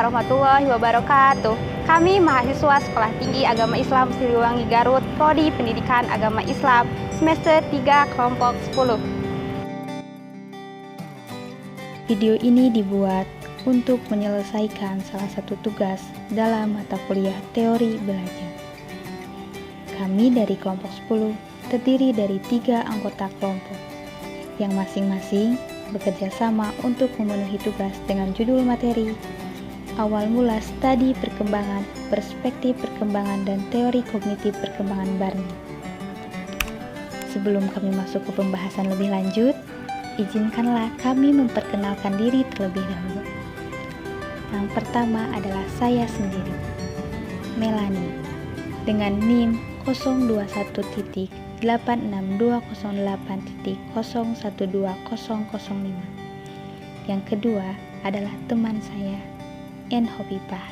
warahmatullahi wabarakatuh. Kami mahasiswa Sekolah Tinggi Agama Islam Siliwangi Garut, Prodi Pendidikan Agama Islam, semester 3 kelompok 10. Video ini dibuat untuk menyelesaikan salah satu tugas dalam mata kuliah teori belajar. Kami dari kelompok 10 terdiri dari 3 anggota kelompok yang masing-masing bekerja sama untuk memenuhi tugas dengan judul materi Awal Mula Studi Perkembangan, Perspektif Perkembangan dan Teori Kognitif Perkembangan Barni. Sebelum kami masuk ke pembahasan lebih lanjut, izinkanlah kami memperkenalkan diri terlebih dahulu. Yang pertama adalah saya sendiri, Melani, dengan NIM 021.86208.012005. Yang kedua adalah teman saya, N. Hopipah,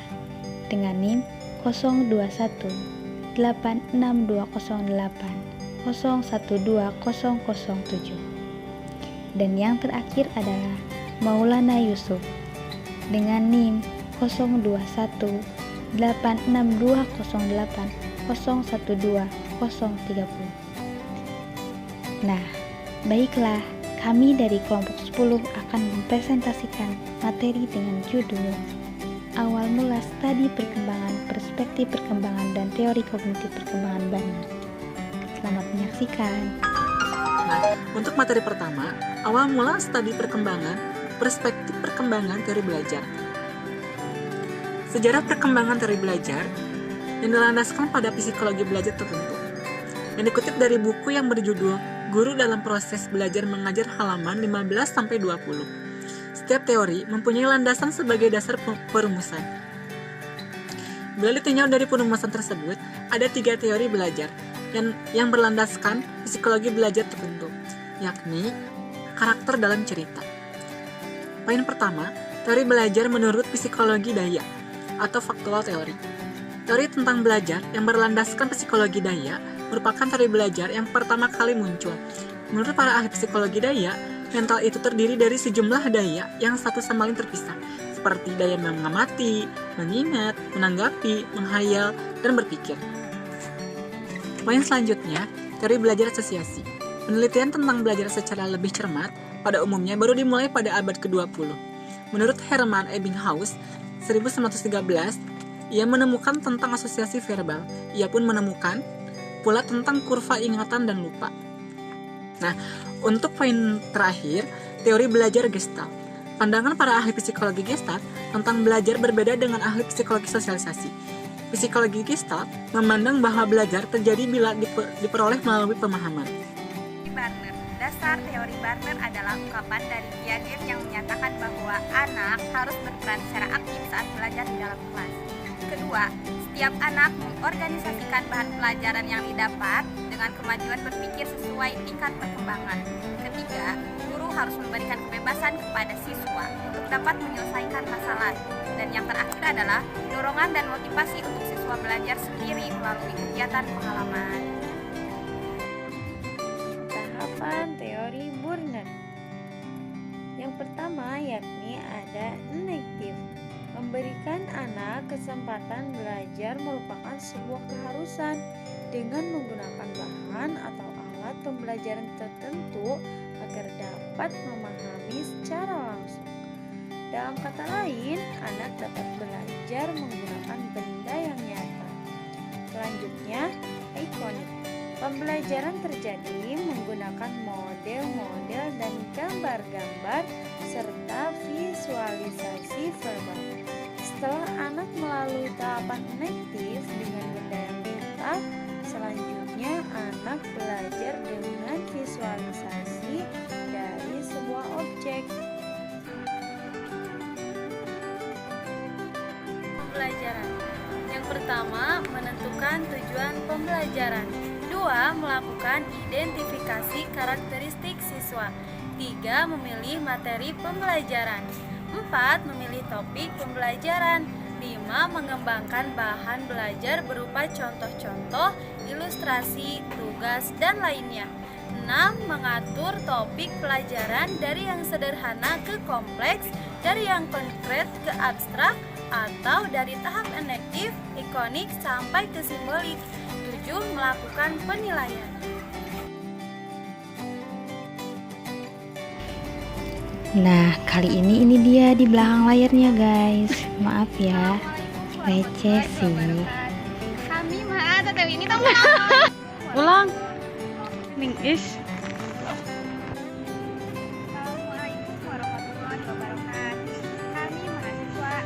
dengan NIM 021.86208.012007. Dan yang terakhir adalah Maulana Yusuf, dengan NIM 021.86208.012030. Nah, baiklah, kami dari kelompok 10 akan mempresentasikan materi dengan judul Awal Mula Studi Perkembangan, Perspektif Perkembangan dan Teori Kognitif Perkembangan Barni. Selamat menyaksikan. Nah, untuk materi pertama, Awal Mula Studi Perkembangan, Perspektif Perkembangan Teori Belajar. Sejarah perkembangan teori belajar yang dilandaskan pada psikologi belajar tertentu, yang dikutip dari buku yang berjudul Guru dalam Proses Belajar Mengajar halaman 15-20. Setiap teori mempunyai landasan sebagai dasar perumusan. Bila ditinjau dari perumusan tersebut, ada 3 teori belajar yang berlandaskan psikologi belajar tertentu, yakni karakter dalam cerita. Poin pertama, teori belajar menurut psikologi daya atau faktual teori. Teori tentang belajar yang berlandaskan psikologi daya merupakan teori belajar yang pertama kali muncul. Menurut para ahli psikologi daya, mental itu terdiri dari sejumlah daya yang satu sama lain terpisah, seperti daya mengamati, mengingat, menanggapi, menghayal, dan berpikir. Poin selanjutnya, teori belajar asosiasi. Penelitian tentang belajar secara lebih cermat pada umumnya baru dimulai pada abad ke-20. Menurut Hermann Ebbinghaus, 1913, ia menemukan tentang asosiasi verbal. Ia pun menemukan pula tentang kurva ingatan dan lupa. Nah, untuk poin terakhir, teori belajar Gestalt. Pandangan para ahli psikologi Gestalt tentang belajar berbeda dengan ahli psikologi sosialisasi. Psikologi Gestalt memandang bahwa belajar terjadi bila diperoleh melalui pemahaman. Barner. Dasar teori Barner adalah ungkapan dari Piaget yang menyatakan bahwa anak harus berperan secara aktif saat belajar di dalam kelas. Kedua, setiap anak mengorganisasikan bahan pelajaran yang didapat dengan kemajuan berpikir sesuai tingkat perkembangan. Ketiga, guru harus memberikan kebebasan kepada siswa untuk dapat menyelesaikan masalah. Dan yang terakhir adalah dorongan dan motivasi untuk siswa belajar sendiri melalui kegiatan pengalaman. Tahapan teori Barner. Yang pertama yakni ada enektif. Memberikan anak kesempatan belajar merupakan sebuah keharusan dengan menggunakan bahan atau alat pembelajaran tertentu agar dapat memahami secara langsung. Dalam kata lain, anak dapat belajar menggunakan benda yang nyata. Selanjutnya, ikonik. Pembelajaran terjadi menggunakan model-model dan gambar-gambar serta visualisasi verbal. Setelah anak melalui tahapan enektif dengan benda yang nyata, selanjutnya anak belajar dengan visualisasi dari sebuah objek. Pembelajaran. Yang pertama, menentukan tujuan pembelajaran. 2. Melakukan identifikasi karakteristik siswa. 3. Memilih materi pembelajaran. 4. Memilih topik pembelajaran. 5. Mengembangkan bahan belajar berupa contoh-contoh, ilustrasi, tugas, dan lainnya. 6. Mengatur topik pelajaran dari yang sederhana ke kompleks, dari yang konkret ke abstrak, atau dari tahap elektif, ikonik, sampai ke simbolik. 7. Melakukan penilaian. Nah, kali ini dia di belakang layarnya guys. Maaf ya, receh sih. Kami mah ada Dewi ini dong. Ulang. Ning is. Assalamualaikum warahmatullahi wabarakatuh. Kami mahasiswa